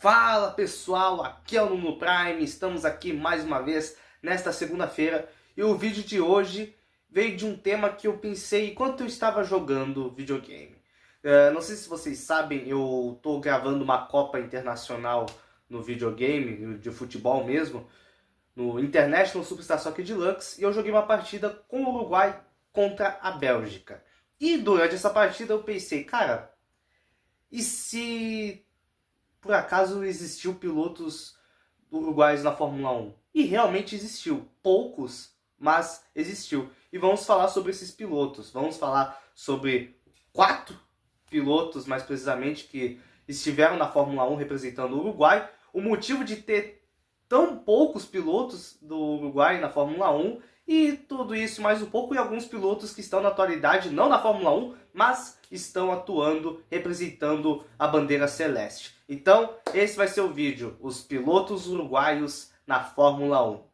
Fala pessoal, aqui é o Nuno Prime, estamos aqui mais uma vez nesta segunda-feira e o vídeo de hoje veio de um tema que eu pensei enquanto eu estava jogando videogame. Não sei se vocês sabem, eu estou gravando uma Copa Internacional no videogame, de futebol mesmo, no International Superstar Soccer Deluxe, e eu joguei uma partida com o Uruguai contra a Bélgica. E durante essa partida eu pensei, cara, e se por acaso existiu pilotos uruguaios na Fórmula 1? E realmente existiu. Poucos, mas existiu. E vamos falar sobre esses pilotos. Vamos falar sobre 4 pilotos, mais precisamente, que estiveram na Fórmula 1 representando o Uruguai. O motivo de ter tão poucos pilotos do Uruguai na Fórmula 1 e tudo isso mais um pouco, e alguns pilotos que estão na atualidade, não na Fórmula 1, mas estão atuando, representando a bandeira celeste. Então, esse vai ser o vídeo, os pilotos uruguaios na Fórmula 1.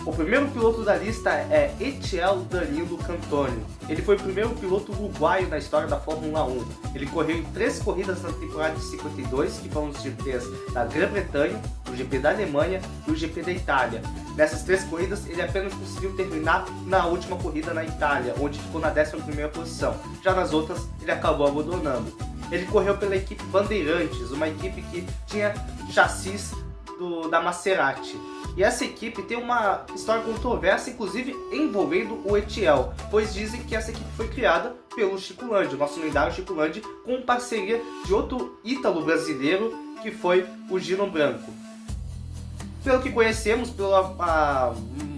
O primeiro piloto da lista é Etiel Danilo Cantoni. Ele foi o primeiro piloto uruguaio na história da Fórmula 1. Ele correu em 3 corridas na temporada de 52, que foram os GPs da Grã-Bretanha, o GP da Alemanha e o GP da Itália. Nessas 3 corridas, ele apenas conseguiu terminar na última corrida na Itália, onde ficou na 11ª posição. Já nas outras, ele acabou abandonando. Ele correu pela equipe Bandeirantes, uma equipe que tinha chassis da Maserati. E essa equipe tem uma história controversa, inclusive envolvendo o Etiel, pois dizem que essa equipe foi criada pelo Chico Landi, o nosso lendário Chico Landi, com parceria de outro ítalo brasileiro, que foi o Gino Branco. Pelo que conhecemos, pela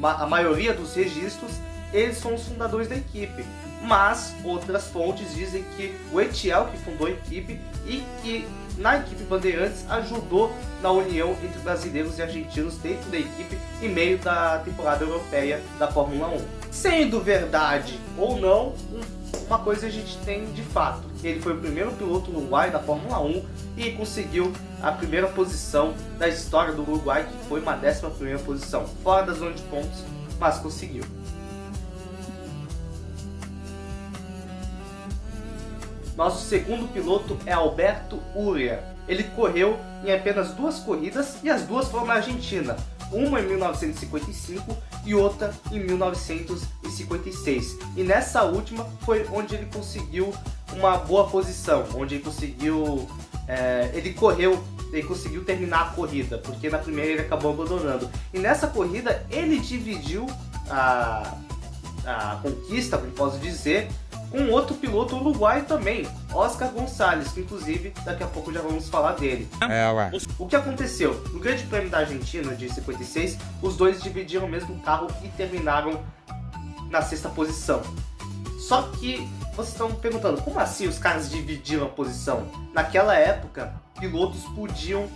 a maioria dos registros, eles são os fundadores da equipe. Mas outras fontes dizem que o Etiel que fundou a equipe e que na equipe Bandeirantes ajudou na união entre brasileiros e argentinos dentro da equipe em meio da temporada europeia da Fórmula 1. Sendo verdade ou não, uma coisa a gente tem de fato: ele foi o primeiro piloto uruguaio da Fórmula 1 e conseguiu a primeira posição da história do Uruguai, que foi uma 11ª posição, fora da zona de pontos, mas conseguiu. Nosso segundo piloto é Alberto Urrea. Ele correu em apenas 2 corridas e as 2 foram na Argentina. Uma em 1955 e outra em 1956. E nessa última foi onde ele conseguiu uma boa posição, onde ele conseguiu... ele conseguiu terminar a corrida, porque na primeira ele acabou abandonando. E nessa corrida ele dividiu a conquista, como posso dizer, com outro piloto uruguaio também, Oscar Gonçalves, que inclusive daqui a pouco já vamos falar dele. O que aconteceu? No Grande Prêmio da Argentina de 56, os dois dividiram o mesmo carro e terminaram na 6ª posição. Só que vocês estão perguntando, como assim os caras dividiram a posição? Naquela época, pilotos podiam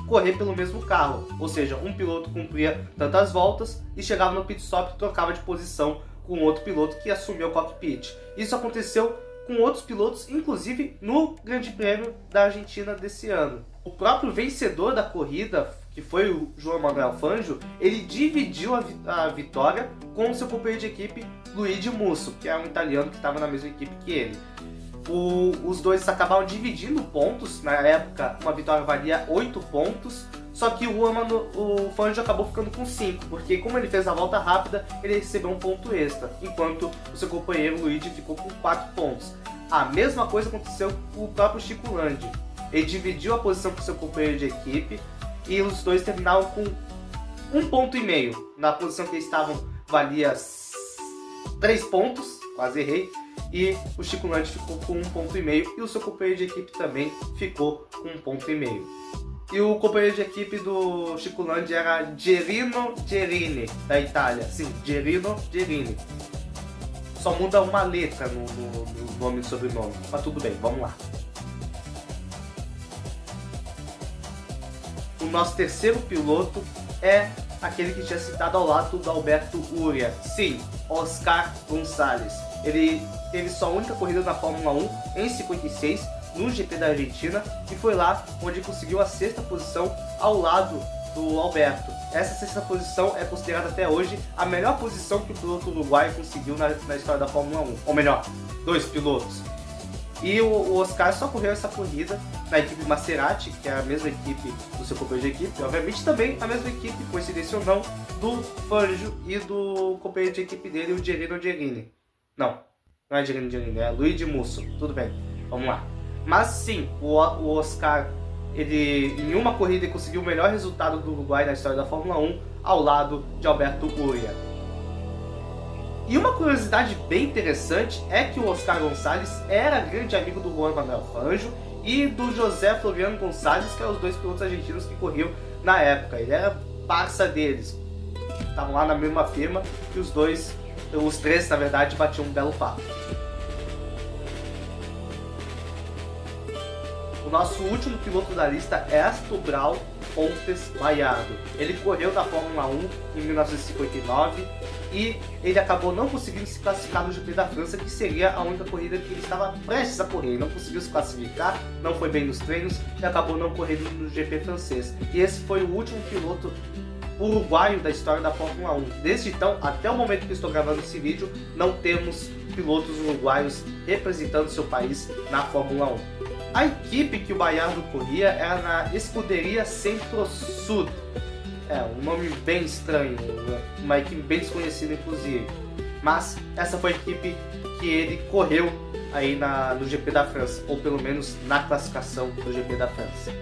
correr pelo mesmo carro, ou seja, um piloto cumpria tantas voltas e chegava no pit stop e trocava de posição com outro piloto que assumiu o cockpit. Isso aconteceu com outros pilotos, inclusive no Grande Prêmio da Argentina desse ano. O próprio vencedor da corrida, que foi o João Manuel Fangio, ele dividiu a vitória com o seu companheiro de equipe, Luigi Musso, que é um italiano que estava na mesma equipe que ele. Os dois acabaram dividindo pontos. Na época, uma vitória valia 8 pontos, só que o Fangio acabou ficando com 5, porque como ele fez a volta rápida, ele recebeu um ponto extra, enquanto o seu companheiro Luigi ficou com 4 pontos. A mesma coisa aconteceu com o próprio Chico Landi. Ele dividiu a posição com seu companheiro de equipe e os dois terminaram com 1,5 ponto. Na posição que eles estavam valia 3 pontos, quase errei, e o Chico Landi ficou com 1,5 ponto e o seu companheiro de equipe também ficou com 1,5 ponto. E o companheiro de equipe do Chico Landi era Gerino Gerini, da Itália. Sim, Gerino Gerini. Só muda uma letra no nome e sobrenome, mas tudo bem, vamos lá. O nosso terceiro piloto é aquele que tinha citado ao lado do Alberto Urrea. Sim, Oscar Gonçalves. Ele teve sua única corrida na Fórmula 1 em 56, no GP da Argentina, e foi lá onde conseguiu a 6ª posição ao lado do Alberto. Essa sexta posição é considerada até hoje a melhor posição que o piloto uruguaio conseguiu na história da Fórmula 1. Ou melhor, 2 pilotos. E o Oscar só correu essa corrida na equipe Maserati, que é a mesma equipe do seu companheiro de equipe, e obviamente também a mesma equipe, coincidência ou não, do Fangio e do companheiro de equipe dele, o Gerino Gerini. Não é Gerino Gerini, é Luigi Musso. Tudo bem, vamos lá. Mas sim, o Oscar, ele em uma corrida ele conseguiu o melhor resultado do Uruguai na história da Fórmula 1, ao lado de Alberto Uria. E uma curiosidade bem interessante é que o Oscar Gonçalves era grande amigo do Juan Manuel Fangio e do José Floriano Gonçalves, que eram os 2 pilotos argentinos que corriam na época. Ele era parça deles, estavam lá na mesma firma e os 3 na verdade batiam um belo papo. O nosso último piloto da lista é Asdrubal Fontes Bayardo. Ele correu na Fórmula 1 em 1959 e ele acabou não conseguindo se classificar no GP da França, que seria a única corrida que ele estava prestes a correr. Ele não conseguiu se classificar, não foi bem nos treinos e acabou não correndo no GP francês. E esse foi o último piloto uruguaio da história da Fórmula 1. Desde então, até o momento que estou gravando esse vídeo, não temos pilotos uruguaios representando seu país na Fórmula 1. A equipe que o Bayardo corria era na Escuderia Centro-Sud. Um nome bem estranho, uma equipe bem desconhecida inclusive. Mas essa foi a equipe que ele correu aí no GP da França, ou pelo menos na classificação do GP da França.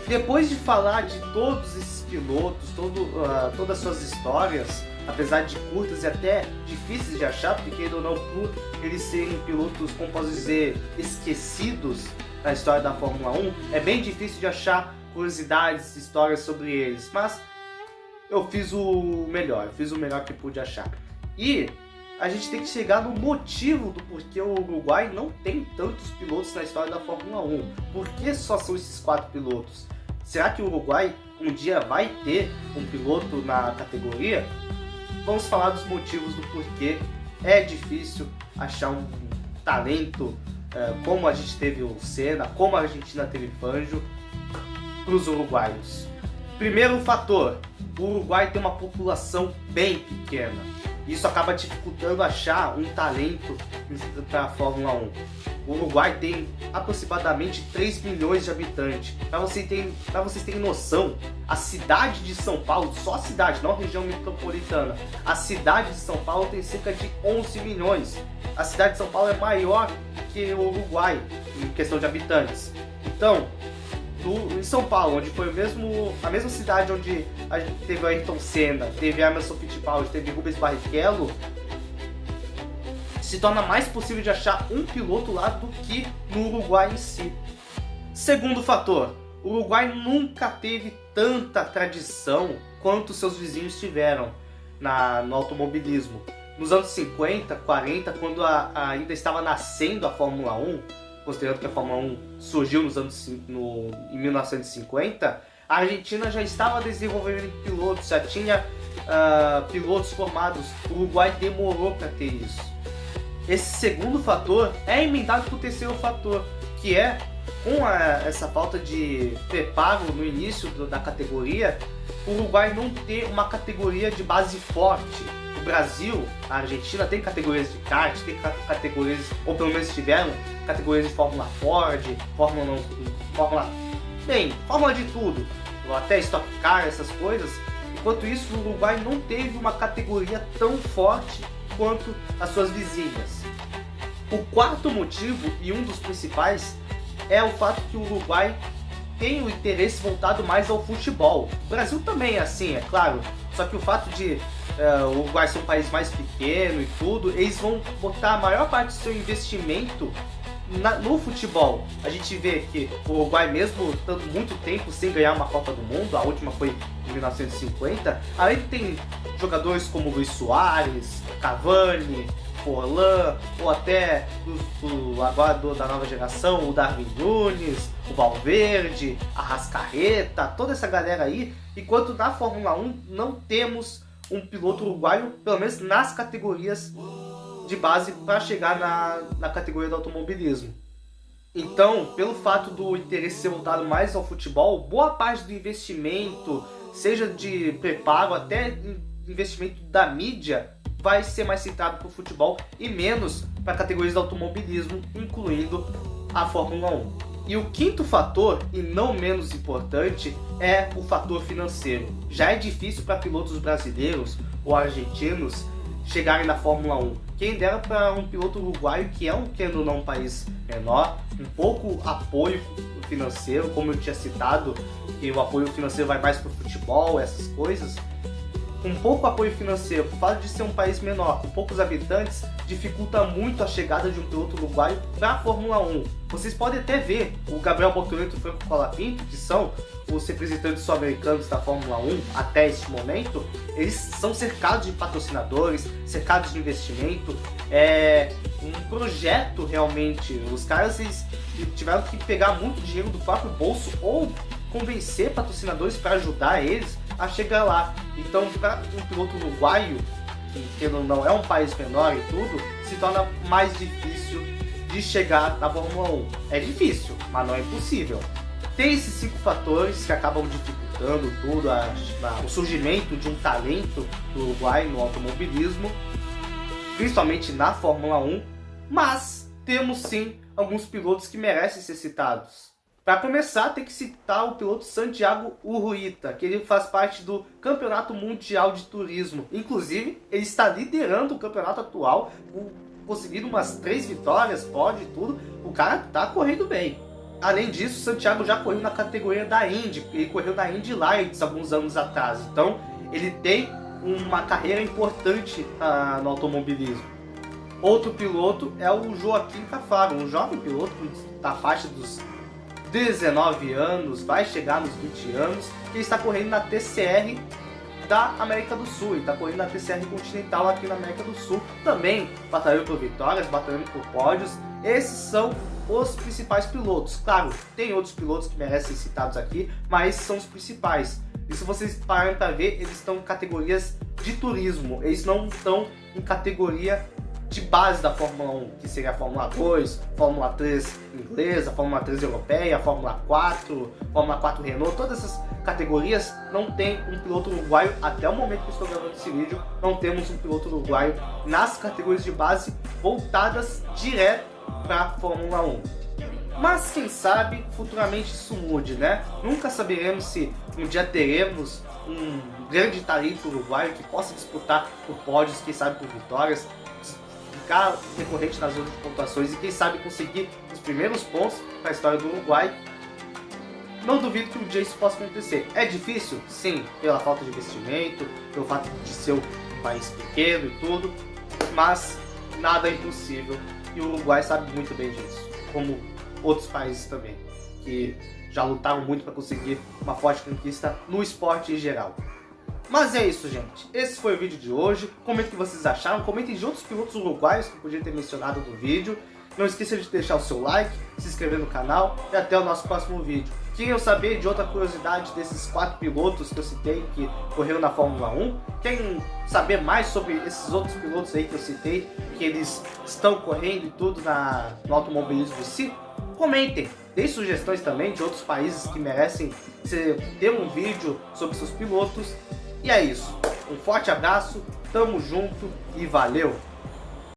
Depois de falar de todos esses pilotos, todas as suas histórias, apesar de curtas e até difíceis de achar, porque querendo ou não, por eles serem pilotos, como posso dizer, esquecidos na história da Fórmula 1, é bem difícil de achar curiosidades, histórias sobre eles, mas eu fiz o melhor que pude achar. E a gente tem que chegar no motivo do porquê o Uruguai não tem tantos pilotos na história da Fórmula 1. Por que só são esses 4 pilotos? Será que o Uruguai um dia vai ter um piloto na categoria? Vamos falar dos motivos do porquê é difícil achar um talento como a gente teve o Senna, como a Argentina teve Fangio, para os uruguaios. Primeiro fator, o Uruguai tem uma população bem pequena. Isso acaba dificultando achar um talento para a Fórmula 1. O Uruguai tem aproximadamente 3 milhões de habitantes. Para vocês terem noção, a cidade de São Paulo, só a cidade, não a região metropolitana, a cidade de São Paulo tem cerca de 11 milhões. A cidade de São Paulo é maior que o Uruguai em questão de habitantes. Então, em São Paulo, onde foi a mesma cidade onde teve o Ayrton Senna, teve Emerson Fittipaldi, teve Rubens Barrichello, se torna mais possível de achar um piloto lá do que no Uruguai em si. Segundo fator, o Uruguai nunca teve tanta tradição quanto seus vizinhos tiveram no automobilismo. Nos anos 50, 40, quando ainda estava nascendo a Fórmula 1, considerando que a Fórmula 1 surgiu em 1950, a Argentina já estava desenvolvendo pilotos, já tinha pilotos formados. O Uruguai demorou para ter isso. Esse segundo fator é emendado para o terceiro fator, que é, com essa falta de preparo no início da categoria, o Uruguai não ter uma categoria de base forte. O Brasil, a Argentina tem categorias de kart, tem categorias, ou pelo menos tiveram categorias de Fórmula Ford, Fórmula de tudo, até Stock Car, essas coisas. Enquanto isso, o Uruguai não teve uma categoria tão forte quanto as suas vizinhas. O quarto motivo, e um dos principais, é o fato que o Uruguai tem o interesse voltado mais ao futebol. O Brasil também é assim, é claro, só que o fato de o Uruguai ser um país mais pequeno e tudo, eles vão botar a maior parte do seu investimento no futebol. A gente vê que o Uruguai, mesmo estando muito tempo sem ganhar uma Copa do Mundo, a última foi em 1950, além de ter jogadores como Luis Soares, Cavani, Forlan, ou até agora da nova geração, o Darwin Núñez, o Valverde, a Arrascaeta, toda essa galera aí, enquanto na Fórmula 1 não temos um piloto uruguaio, pelo menos nas categorias de base, para chegar na categoria do automobilismo. Então, pelo fato do interesse ser voltado mais ao futebol, boa parte do investimento, seja de preparo até investimento da mídia, vai ser mais centrado para o futebol e menos para categorias de automobilismo, incluindo a Fórmula 1. E o quinto fator, e não menos importante, é o fator financeiro. Já é difícil para pilotos brasileiros ou argentinos chegarem na Fórmula 1. Quem dera para um piloto uruguaio, que é querendo ou não um país menor, um pouco apoio financeiro, como eu tinha citado, que o apoio financeiro vai mais para o futebol, essas coisas. Um pouco apoio financeiro, por fato de ser um país menor, com poucos habitantes, dificulta muito a chegada de um piloto uruguaio para a Fórmula 1. Vocês podem até ver o Gabriel Bortoleto e o Franco Colapinto, que são os representantes sul-americanos da Fórmula 1 até este momento, eles são cercados de patrocinadores, cercados de investimento, é um projeto realmente. Os caras eles tiveram que pegar muito dinheiro do próprio bolso ou convencer patrocinadores para ajudar eles a chegar lá. Então, para um piloto uruguaio, que não é um país menor e tudo, se torna mais difícil de chegar na Fórmula 1. É difícil, mas não é impossível. Tem esses 5 fatores que acabam dificultando tudo, o surgimento de um talento do Uruguai no automobilismo, principalmente na Fórmula 1, mas temos sim alguns pilotos que merecem ser citados. Para começar, tem que citar o piloto Santiago Urruita, que ele faz parte do Campeonato Mundial de Turismo. Inclusive, ele está liderando o campeonato atual, conseguindo umas 3 vitórias, pódio e tudo. O cara está correndo bem. Além disso, Santiago já correu na categoria da Indy. Ele correu na Indy Lights alguns anos atrás. Então, ele tem uma carreira importante no automobilismo. Outro piloto é o Joaquim Cafaro, um jovem piloto da faixa dos 19 anos, vai chegar nos 20 anos, que está correndo na TCR da América do Sul, e está correndo na TCR Continental aqui na América do Sul, também batalhando por vitórias, batalhando por pódios. Esses são os principais pilotos. Claro, tem outros pilotos que merecem ser citados aqui, mas são os principais. E se vocês pararem para ver, eles estão em categorias de turismo, eles não estão em categoria de base da Fórmula 1, que seria a Fórmula 2, Fórmula 3 inglesa, Fórmula 3 europeia, Fórmula 4, Fórmula 4 Renault. Todas essas categorias não tem um piloto uruguaio. Até o momento que eu estou gravando esse vídeo, não temos um piloto uruguaio nas categorias de base voltadas direto para a Fórmula 1. Mas quem sabe futuramente isso mude, né? Nunca saberemos se um dia teremos um grande talento uruguaio que possa disputar por pódios, quem sabe por vitórias, ficar recorrente nas outras pontuações e quem sabe conseguir os primeiros pontos para a história do Uruguai. Não duvido que um dia isso possa acontecer. É difícil? Sim, pela falta de investimento, pelo fato de ser um país pequeno e tudo, mas nada é impossível e o Uruguai sabe muito bem disso, como outros países também, que já lutaram muito para conseguir uma forte conquista no esporte em geral. Mas é isso, gente. Esse foi o vídeo de hoje. Comentem o que vocês acharam. Comentem de outros pilotos uruguaios que eu podia ter mencionado no vídeo. Não esqueça de deixar o seu like, se inscrever no canal e até o nosso próximo vídeo. Queriam saber de outra curiosidade desses 4 pilotos que eu citei que correram na Fórmula 1? Querem saber mais sobre esses outros pilotos aí que eu citei, que eles estão correndo e tudo no automobilismo em si? Comentem, deem sugestões também de outros países que merecem ter um vídeo sobre seus pilotos. E é isso, um forte abraço, tamo junto e valeu!